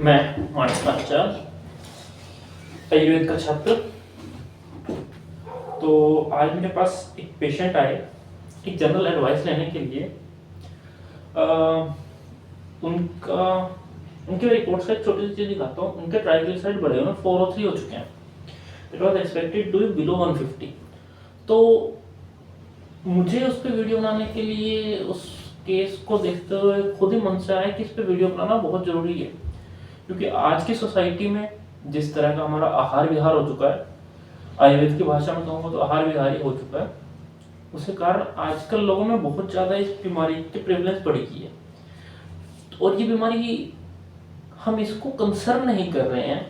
मैं मानस पांचाल, आयुर्वेद का छात्र। तो आज मेरे पास एक पेशेंट आए एक जनरल एडवाइस लेने के लिए। उनका उनके रिपोर्ट्स का एक छोटी सी चीज़ दिखाता हूँ। उनके ट्राइग्लिसराइड बढ़े हुए 403 हो चुके हैं। It was expected to be below 150। तो मुझे उस पर वीडियो बनाने के लिए उस केस को देखते हुए खुद ही मन से आया कि इस पर वीडियो बनाना बहुत ज़रूरी है, क्योंकि आज की सोसाइटी में जिस तरह का हमारा आहार विहार हो चुका है, आयुर्वेद की भाषा में कहूँगा तो आहार विहार ही हो चुका है, उसके कारण आजकल लोगों में बहुत ज़्यादा इस बीमारी की प्रेवलेंस बढ़ गई है। और ये बीमारी हम इसको कंसर्न नहीं कर रहे हैं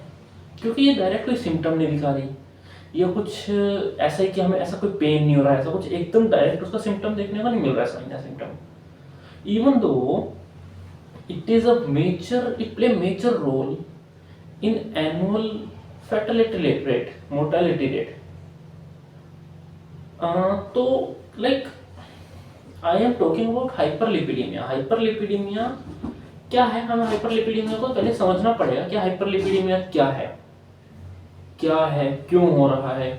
क्योंकि ये डायरेक्ट कोई सिम्टम नहीं दिखा रही, या कुछ ऐसा है कि हमें ऐसा कोई पेन नहीं हो रहा है, ऐसा कुछ एकदम डायरेक्ट उसका सिम्टम देखने को नहीं मिल रहा है, साइन या symptom. Even though it is a major it play major role in annual fatality rate, mortality rate. तो like I am talking about hyperlipidemia. Hyperlipidemia क्या है? हमें हाइपरलिपिडीमिया को पहले समझना पड़ेगा कि हाइपरलिपिडीमिया क्या है, क्यों हो रहा है,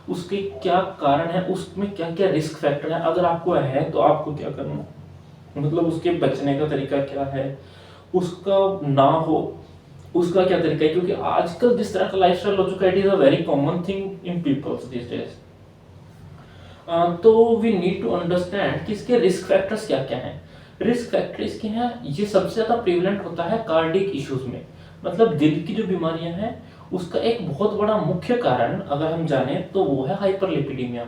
उसके क्या कारण है, उसमें क्या क्या रिस्क फैक्टर है। अगर आपको है तो आपको क्या करना है, मतलब उसके बचने का तरीका क्या है, उसका ना हो उसका क्या तरीका है। क्योंकि आजकल जिस तरह का लाइफस्टाइल हो चुका है, it is a very common thing in people's this days. तो वी नीड टू अंडरस्टैंड कि इसके रिस्क फैक्टर्स क्या क्या हैं। रिस्क फैक्टर इसके हैं, ये सबसे ज्यादा प्रिवेलेंट होता है कार्डिक इश्यूज में, मतलब दिल की जो बीमारियां हैं उसका एक बहुत बड़ा मुख्य कारण अगर हम जाने तो वो है हाइपरलिपिडीमिया।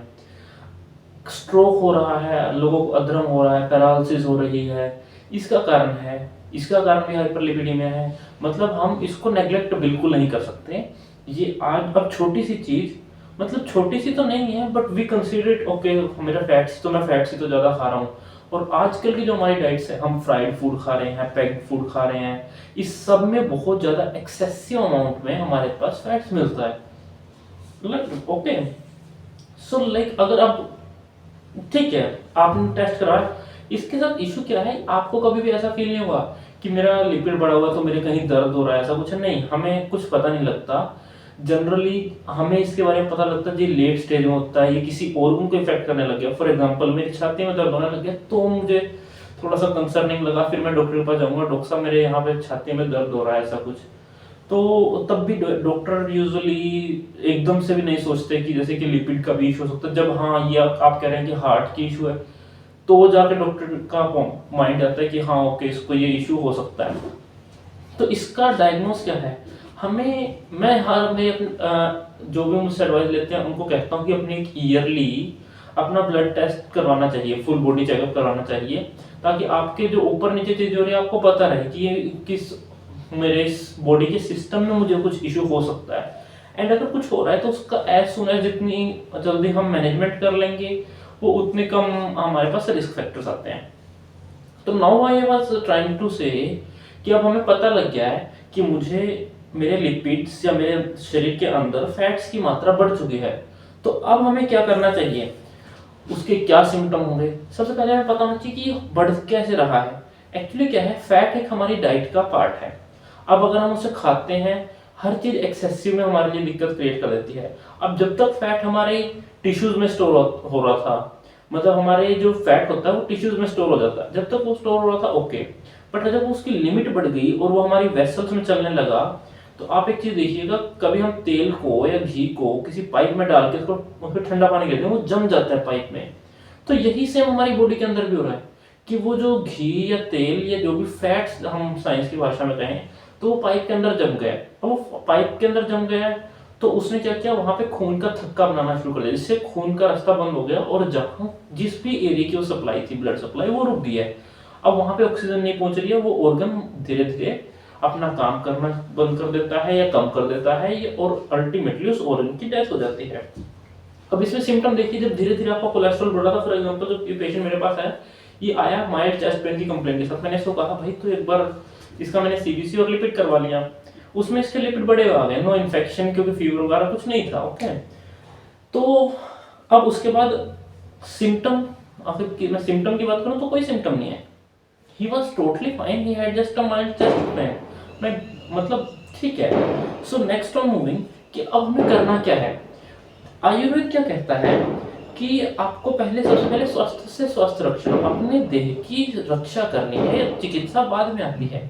स्ट्रोक हो रहा है, लोगों को अधरम हो रहा है, पैरालिसिस हो रही है, इसका कारण भी हाइपरलिपिडीमिया है। मतलब हम इसको नेग्लेक्ट बिल्कुल नहीं कर सकते। ये आज अब छोटी सी चीज, मतलब छोटी सी तो नहीं है, but we consider it okay, मेरा मैं फैट्स ही तो ज्यादा खा रहा हूँ। और आजकल की जो हमारी डाइट्स है, हम फ्राइड फूड खा रहे हैं, पैक्ड फूड खा रहे हैं, इस सब में बहुत ज्यादा एक्सेसिव अमाउंट में हमारे पास फैट्स मिलता है। ओके, सो लाइक अगर आप ठीक है आपने टेस्ट कराया, इसके साथ इशू क्या है, आपको कभी भी ऐसा फील नहीं होगा कि मेरा लिपिड बढ़ा हुआ तो मेरे कहीं दर्द हो रहा है, ऐसा कुछ नहीं। हमें कुछ पता नहीं लगता। जनरली हमें इसके बारे में पता लगता है जी लेट स्टेज में होता है, ये किसी ऑर्गन को इफेक्ट करने लग गया। फॉर एग्जांपल मेरी छाती में दर्द होने लग गया तो मुझे थोड़ा सा कंसर्निंग लगा, फिर मैं डॉक्टर के पास जाऊंगा, डॉक्टर साहब मेरे यहाँ पे छाती में दर्द हो रहा है, ऐसा कुछ। तो तब भी डॉक्टर यूजुअली एकदम से भी नहीं सोचते कि जैसे कि लिपिड का भी इशू हो सकता है। जब हाँ ये आप कह रहे हैं कि हार्ट की इशू है, तो जाके डॉक्टर का माइंड आता है कि हाँ ओके इसको ये इशू हो सकता है। तो इसका डायग्नोस क्या है, जो भी मुझसे एडवाइस लेते हैं उनको कहता हूँ कि अपनी एक ईयरली अपना ब्लड टेस्ट करवाना चाहिए, फुल बॉडी चेकअप करवाना चाहिए, ताकि आपके जो ऊपर नीचे चीज हो रही है आपको पता रहे कि ये किस मेरे इस बॉडी के सिस्टम में मुझे कुछ इशू हो सकता है। एंड अगर कुछ हो रहा है तो उसका एज सुन एज जितनी जल्दी हम मैनेजमेंट कर लेंगे वो उतने कम हमारे पास रिस्क फैक्टर्स आते हैं। तो now I was trying to say कि अब हमें पता लग गया है कि मुझे मेरे लिपिड्स या मेरे शरीर के अंदर फैट्स की मात्रा बढ़ चुकी है। तो अब हमें क्या करना चाहिए, उसके क्या सिम्टम होंगे। सबसे पहले हमें पता होना चाहिए कि बढ़ कैसे रहा है। एक्चुअली क्या है, फैट एक हमारी डाइट का पार्ट है। अब अगर हम उसे खाते हैं, हर चीज एक्सेसिव में हमारे लिए दिक्कत क्रिएट कर देती है। अब जब तक फैट हमारे टिश्यूज में स्टोर हो रहा था, मतलब हमारे जो फैट होता है वो टिश्यूज में स्टोर हो जाता है, जब तक वो स्टोर हो रहा था ओके। बट जब उसकी लिमिट बढ़ गई और वो हमारी वेसल्स में चलने लगा, तो आप एक चीज देखिएगा, कभी हम तेल को या घी को किसी पाइप में डाल के उसको ठंडा पानी देते हैं, वो जम जाता है पाइप में। तो यही सेम हमारी बॉडी के अंदर भी हो रहा है कि वो जो घी या तेल या जो भी फैट्स हम साइंस की भाषा में कहें, तो वो पाइप के अंदर जम गया। अब वो पाइप के अंदर जम गया है तो उसने क्या किया, वहां पे खून का थक्का बनाना शुरू कर दिया, जिससे खून का रास्ता बंद हो गया और जहां जिस भी एरिया की वो सप्लाई थी, ब्लड सप्लाई, वो रुक गई है। अब वहां पे ऑक्सीजन नहीं पहुंच रही है, वो ऑर्गन धीरे धीरे अपना काम करना बंद कर देता है या कम कर देता है, और अल्टीमेटली उस ऑर्गन की डेथ हो जाती है। अब इसमें सिम्टम देखिए, जब धीरे धीरे आपका कोलेस्ट्रॉल बढ़ रहा था, फॉर एग्जांपल जो ये पेशेंट मेरे पास है, ये आया माइल्ड चेस्ट पेन की कंप्लेंट के साथ। मैंने इसको कहा भाई तो एक बार इसका मैंने सीबीसी और लिपिड करवा लिया, उसमें इसके लिपिड बड़े आ गए, नो इन्फेक्शन, क्योंकि फीवर वगैरह कुछ नहीं था। ओके, तो अब उसके बाद सिम्टम, आखिर मैं सिम्टम की बात करूं तो कोई सिम्टम नहीं है। He was totally fine, he had just a mild chest pain. मैं मतलब ठीक है। सो नेक्स्ट ऑन मूविंग कि अब हमें करना क्या है। आयुर्वेद क्या कहता है कि आपको पहले सबसे पहले स्वास्थ्य से स्वस्थ रक्षण, अपने देह की रक्षा करनी है, चिकित्सा बाद में आती है।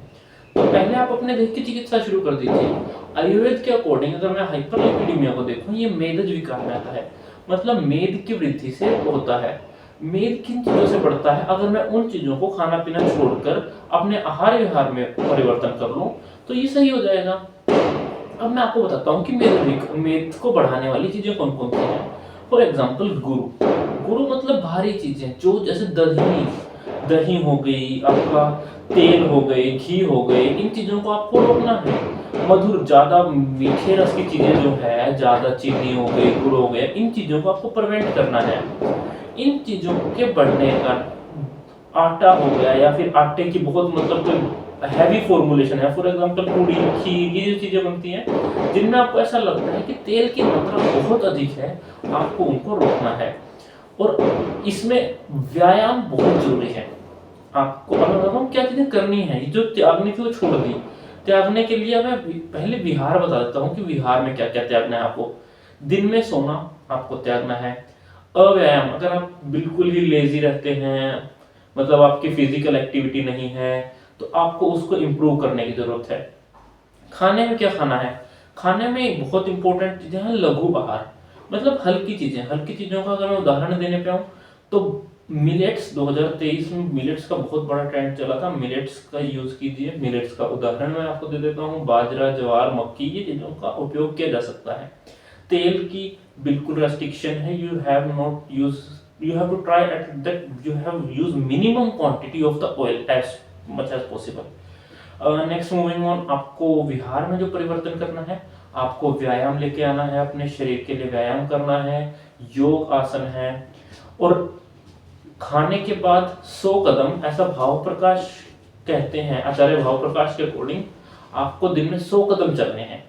तो पहले आप अपने देह की चिकित्सा शुरू कर दीजिए। आयुर्वेद के अकॉर्डिंग अगर मैं हाइपरलिपिडीमिया को देखूं, ये मेदज विकार में आता है, मतलब मेद की वृद्धि से होता है। मेद किन चीजों से बढ़ता है, अगर मैं उन चीजों को खाना पीना छोड़कर अपने आहार विहार में परिवर्तन कर लूं तो ये सही हो जाएगा। अब मैं आपको बताता हूँ कि मेद को बढ़ाने वाली चीजें कौन कौन सी हैं। फॉर एग्जाम्पल गुरु। गुरु मतलब भारी चीजें, जो जैसे दही, दही हो गई, आपका तेल हो गए, घी हो गए, इन चीजों को आपको रोकना है। मधुर, ज्यादा मीठे रस की चीजें जो है, ज्यादा चीनी हो गई, गुड़ हो गया, इन चीजों को आपको प्रिवेंट करना है। इन चीजों के बढ़ने का, आटा हो गया या फिर आटे की बहुत मतलब कोई हैवी फॉर्मुलेशन है, फॉर एग्जांपल पूड़ी, खीर, ये जो चीजें बनती हैं जिनमें आपको ऐसा लगता है कि तेल की मात्रा बहुत अधिक है, आपको उनको रोकना है। और इसमें व्यायाम बहुत जरूरी है। आपको अगर बताऊं क्या चीजें करनी है, जो त्यागनी थी वो छोड़ दी। त्यागने के लिए मैं पहले विहार बता देता हूँ कि विहार में क्या क्या त्यागना है आपको। दिन में सोना आपको त्यागना है। अव्यायाम, अगर आप बिल्कुल ही लेजी रहते हैं, मतलब आपकी फिजिकल एक्टिविटी नहीं है, तो आपको उसको इम्प्रूव करने की जरूरत है। खाने में क्या खाना है, खाने में एक बहुत इंपॉर्टेंट चीजें हैं लघु आहार, मतलब हल्की चीजें। हल्की चीजों का अगर मैं उदाहरण देने पे आऊँ तो मिलेट्स, 2023 में मिलेट्स का बहुत बड़ा ट्रेंड चला था, मिलेट्स का यूज कीजिए। मिलेट्स का उदाहरण मैं आपको दे देता हूँ, बाजरा, ज्वार, मक्की, ये चीजों का उपयोग किया जा सकता है। तेल की बिल्कुल रेस्ट्रिक्शन है, you have not use, you have to try at that you have use minimum quantity of the oil as much as possible. Next moving on, आपको विहार में जो परिवर्तन करना है, आपको व्यायाम लेके आना है, अपने शरीर के लिए व्यायाम करना है, योग आसन है। और खाने के बाद 100 कदम, ऐसा भाव प्रकाश कहते हैं, आचार्य भाव प्रकाश के अकॉर्डिंग आपको दिन में 100 कदम चलने हैं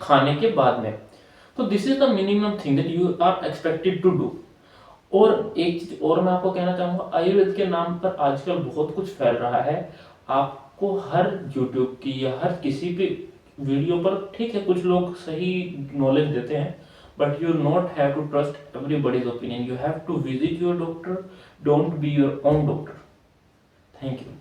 खाने के बाद में। तो this is the minimum thing that you are expected to do. और एक चीज और मैं आपको कहना चाहूंगा, आयुर्वेद के नाम पर आजकल बहुत कुछ फैल रहा है। आपको हर यूट्यूब की या हर किसी भी वीडियो पर, ठीक है कुछ लोग सही नॉलेज देते हैं, but you not have to trust everybody's opinion, you have to visit your doctor, don't be your own doctor. Thank you.